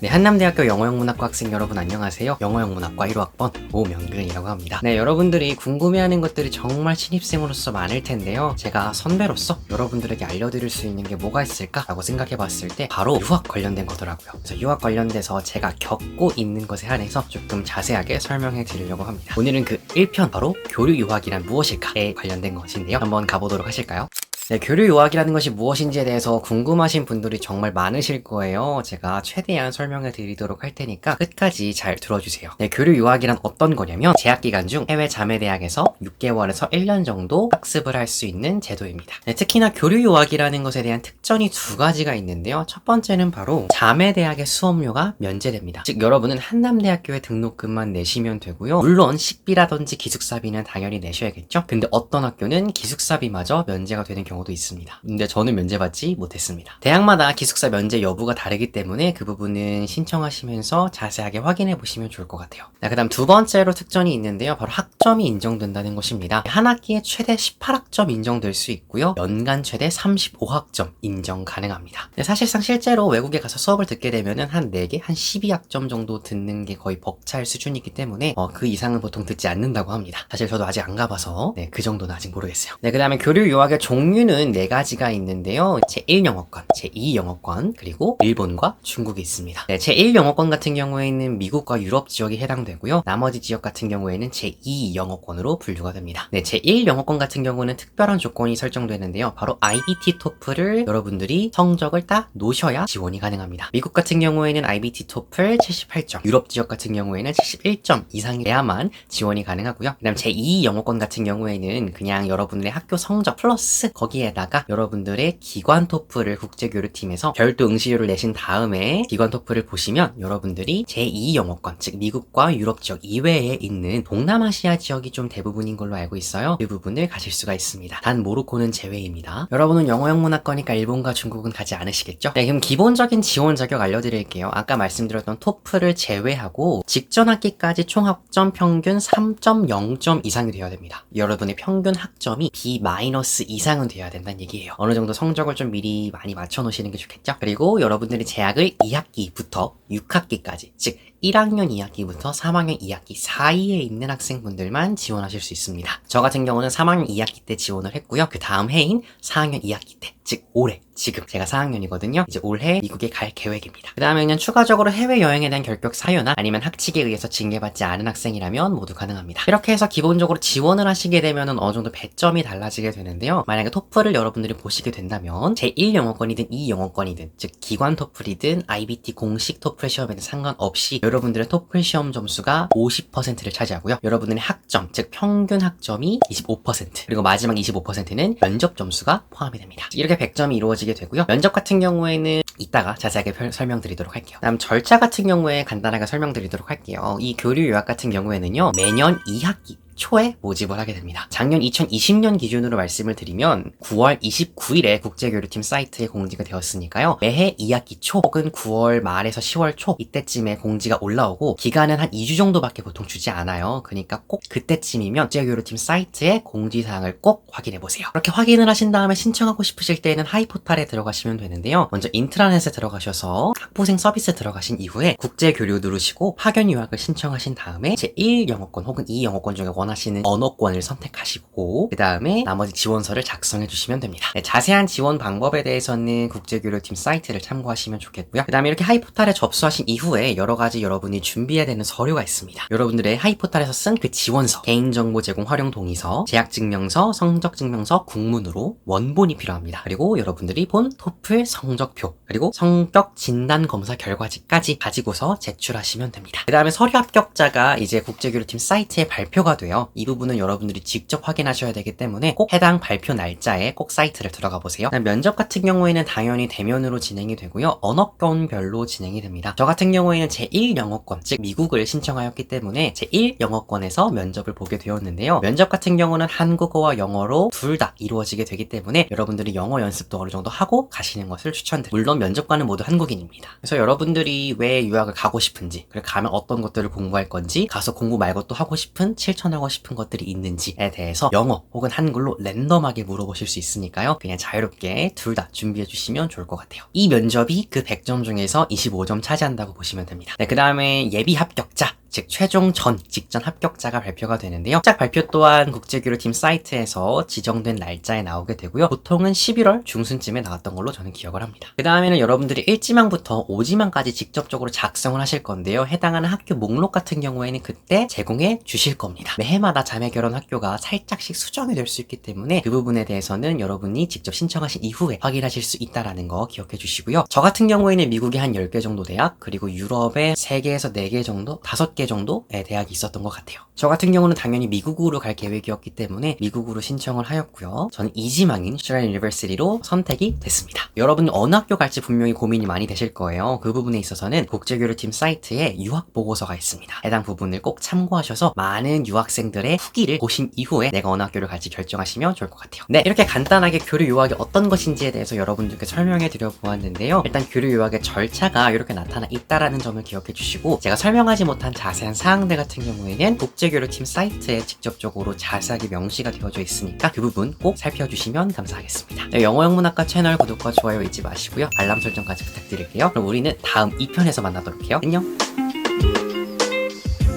네, 한남대학교 영어영문학과 학생 여러분 안녕하세요. 영어영문학과 1호학번 오명근이라고 합니다. 네, 여러분들이 궁금해하는 것들이 정말 신입생으로서 많을 텐데요. 제가 선배로서 여러분들에게 알려드릴 수 있는 게 뭐가 있을까라고 생각해봤을 때 바로 유학 관련된 거더라고요. 그래서 유학 관련돼서 제가 겪고 있는 것에 한해서 조금 자세하게 설명해 드리려고 합니다. 오늘은 그 1편 바로 교류 유학이란 무엇일까에 관련된 것인데요. 한번 가보도록 하실까요? 네, 교류 유학이라는 것이 무엇인지에 대해서 궁금하신 분들이 정말 많으실 거예요. 제가 최대한 설명해 드리도록 할 테니까 끝까지 잘 들어주세요. 네, 교류 유학이란 어떤 거냐면 재학기간 중 해외 자매대학에서 6개월에서 1년 정도 학습을 할 수 있는 제도입니다. 네, 특히나 교류 유학이라는 것에 대한 특전이 두 가지가 있는데요. 첫 번째는 바로 자매대학의 수업료가 면제됩니다. 즉 여러분은 한남대학교에 등록금만 내시면 되고요. 물론 식비라든지 기숙사비는 당연히 내셔야겠죠. 근데 어떤 학교는 기숙사비마저 면제가 되는 경우도 있습니다. 근데 저는 면제받지 못했습니다. 대학마다 기숙사 면제 여부가 다르기 때문에 그 부분은 신청하시면서 자세하게 확인해 보시면 좋을 것 같아요. 그 다음 두 번째로 특전이 있는데요. 바로 학점이 인정된다는 것입니다. 한 학기에 최대 18학점 인정될 수 있고요. 연간 최대 35학점 인정 가능합니다. 사실상 실제로 외국에 가서 수업을 듣게 되면은 한 4개, 한 12학점 정도 듣는 게 거의 벅찰 수준이기 때문에 그 이상은 보통 듣지 않는다고 합니다. 사실 저도 아직 안 가봐서 그 정도는 아직 모르겠어요. 그 다음에 교류 유학의 종류는 4가지가 있는데요. 제1영어권, 제2영어권, 그리고 일본과 중국이 있습니다. 제1영어권 같은 경우에는 미국과 유럽 지역이 해당되고요. 나머지 지역 같은 경우에는 제2영어권으로 분류가 됩니다. 제1영어권 같은 경우는 특별한 조건이 설정되는데요. 바로 IBT 토플을 여러분들이 성적을 딱 놓으셔야 지원이 가능합니다. 미국 같은 경우에는 IBT 토플 78점, 유럽 지역 같은 경우에는 71점 이상이어야만 지원이 가능하고요. 그 다음 제2영어권 같은 경우에는 그냥 여러분들의 학교 성적 플러스 거기에다가 여러분들의 기관 토플을 국제교류팀에서 별도 응시료를 내신 다음에 기관 토플을 보시면 여러분들이 제2영어권, 즉 미국과 유럽 지역 이외에 있는 동남아시아 지역이 좀 대부분인 걸로 알고 있어요. 이 부분을 가실 수가 있습니다. 단 모로코는 제외입니다. 여러분은 영어영문학과니까 일본과 중국은 가지 않으시겠죠? 그럼 기본적인 지원 자격 알려드릴게요. 아까 말씀드렸던 토플을 제외하고 직전 학기까지 총 학점 평균 3.0점 이상이 되어야 됩니다. 여러분의 평균 학점이 B- 이상은 돼야 된다는 얘기예요. 어느 정도 성적을 좀 미리 많이 맞춰 놓으시는 게 좋겠죠? 그리고 여러분들이 재학을 2학기부터 6학기까지, 즉 1학년 2학기부터 3학년 2학기 사이에 있는 학생분들만 지원하실 수 있습니다. 저 같은 경우는 3학년 2학기 때 지원을 했고요. 그 다음 해인 4학년 2학기 때, 즉 올해, 지금 제가 4학년이거든요. 이제 올해 미국에 갈 계획입니다. 그 다음에는 추가적으로 해외여행에 대한 결격 사유나 아니면 학칙에 의해서 징계받지 않은 학생이라면 모두 가능합니다. 이렇게 해서 기본적으로 지원을 하시게 되면 어느 정도 배점이 달라지게 되는데요. 만약에 토플을 여러분들이 보시게 된다면 제1영어권이든 2영어권이든 즉 기관 토플이든 IBT 공식 토플 시험에는 상관없이 여러분들의 토플 시험 점수가 50%를 차지하고요. 여러분들의 학점, 즉 평균 학점이 25%, 그리고 마지막 25%는 면접 점수가 포함이 됩니다. 이렇게 100점이 이루어지게 되고요. 면접 같은 경우에는 이따가 자세하게 설명드리도록 할게요. 다음 절차 같은 경우에 간단하게 설명드리도록 할게요. 이 교류 유학 같은 경우에는요. 매년 2학기 초에 모집을 하게 됩니다. 작년 2020년 기준으로 말씀을 드리면 9월 29일에 국제교류팀 사이트에 공지가 되었으니까요. 매해 2학기 초 혹은 9월 말에서 10월 초 이때쯤에 공지가 올라오고 기간은 한 2주 정도밖에 보통 주지 않아요. 그러니까 꼭 그때쯤이면 국제교류팀 사이트에 공지사항을 꼭 확인해보세요. 그렇게 확인을 하신 다음에 신청하고 싶으실 때는 하이포탈에 들어가시면 되는데요. 먼저 인트라넷에 들어가셔서 학부생 서비스 들어가신 이후에 국제교류 누르시고 파견 유학을 신청하신 다음에 제1영어권 혹은 2영어권 중에 원하시는 언어권을 선택하시고 그 다음에 나머지 지원서를 작성해 주시면 됩니다. 자세한 지원 방법에 대해서는 국제교류팀 사이트를 참고하시면 좋겠고요. 그 다음에 이렇게 하이포탈에 접수하신 이후에 여러가지 여러분이 준비해야 되는 서류가 있습니다. 여러분들의 하이포탈에서 쓴 그 지원서, 개인정보 제공 활용 동의서, 재학증명서, 성적증명서, 국문으로 원본이 필요합니다. 그리고 여러분들이 본 토플 성적표, 그리고 성격 진단 검사 결과지까지 가지고서 제출하시면 됩니다. 그 다음에 서류 합격자가 이제 국제교류팀 사이트에 발표가 돼요. 이 부분은 여러분들이 직접 확인하셔야 되기 때문에 꼭 해당 발표 날짜에 꼭 사이트를 들어가 보세요. 면접 같은 경우에는 당연히 대면으로 진행이 되고요. 언어권별로 진행이 됩니다. 저 같은 경우에는 제1영어권, 즉 미국을 신청하였기 때문에 제1영어권에서 면접을 보게 되었는데요. 면접 같은 경우는 한국어와 영어로 둘 다 이루어지게 되기 때문에 여러분들이 영어 연습도 어느 정도 하고 가시는 것을 추천드립니다. 물론 면접관은 모두 한국인입니다. 그래서 여러분들이 왜 유학을 가고 싶은지, 그리고 가면 어떤 것들을 공부할 건지, 가서 공부 말고 또 하고 싶은 실천하고 설명하고 싶은 것들이 있는지에 대해서 영어 혹은 한글로 랜덤하게 물어보실 수 있으니까요. 그냥 자유롭게 둘 다 준비해 주시면 좋을 것 같아요. 이 면접이 그 100점 중에서 25점 차지한다고 보시면 됩니다. 네, 그 다음에 예비 합격자, 즉 최종 직전 합격자가 발표가 되는데요. 짝 발표 또한 국제교류팀 사이트에서 지정된 날짜에 나오게 되고요. 보통은 11월 중순쯤에 나왔던 걸로 저는 기억을 합니다. 그 다음에는 여러분들이 1지망부터 5지망까지 직접적으로 작성을 하실 건데요. 해당하는 학교 목록 같은 경우에는 그때 제공해 주실 겁니다. 매해마다 자매결혼 학교가 살짝씩 수정이 될 수 있기 때문에 그 부분에 대해서는 여러분이 직접 신청하신 이후에 확인하실 수 있다는 거 기억해 주시고요. 저 같은 경우에는 미국에 한 10개 정도 대학, 그리고 유럽에 3개에서 4개 정도, 5개 정도의 대학이 있었던 것 같아요. 저 같은 경우는 당연히 미국으로 갈 계획이었기 때문에 미국으로 신청을 하였고요. 저는 이지망인 슈랄 유니버시티로 선택이 됐습니다. 여러분 어느 학교 갈지 분명히 고민이 많이 되실 거예요. 그 부분에 있어서는 국제교류팀 사이트에 유학 보고서가 있습니다. 해당 부분을 꼭 참고하셔서 많은 유학생들의 후기를 보신 이후에 내가 어느 학교를 갈지 결정하시면 좋을 것 같아요. 네, 이렇게 간단하게 교류 유학이 어떤 것인지에 대해서 여러분들께 설명해 드려 보았는데요. 일단 교류 유학의 절차가 이렇게 나타나 있다라는 점을 기억해 주시고, 제가 설명하지 못한 자세한 사항들 같은 경우에는 국제교류팀 사이트에 직접적으로 자세하게 명시가 되어져 있으니까 그 부분 꼭 살펴주시면 감사하겠습니다. 네, 영어영문학과 채널 구독과 좋아요 잊지 마시고요. 알람 설정까지 부탁드릴게요. 그럼 우리는 다음 2편에서 만나도록 해요. 안녕!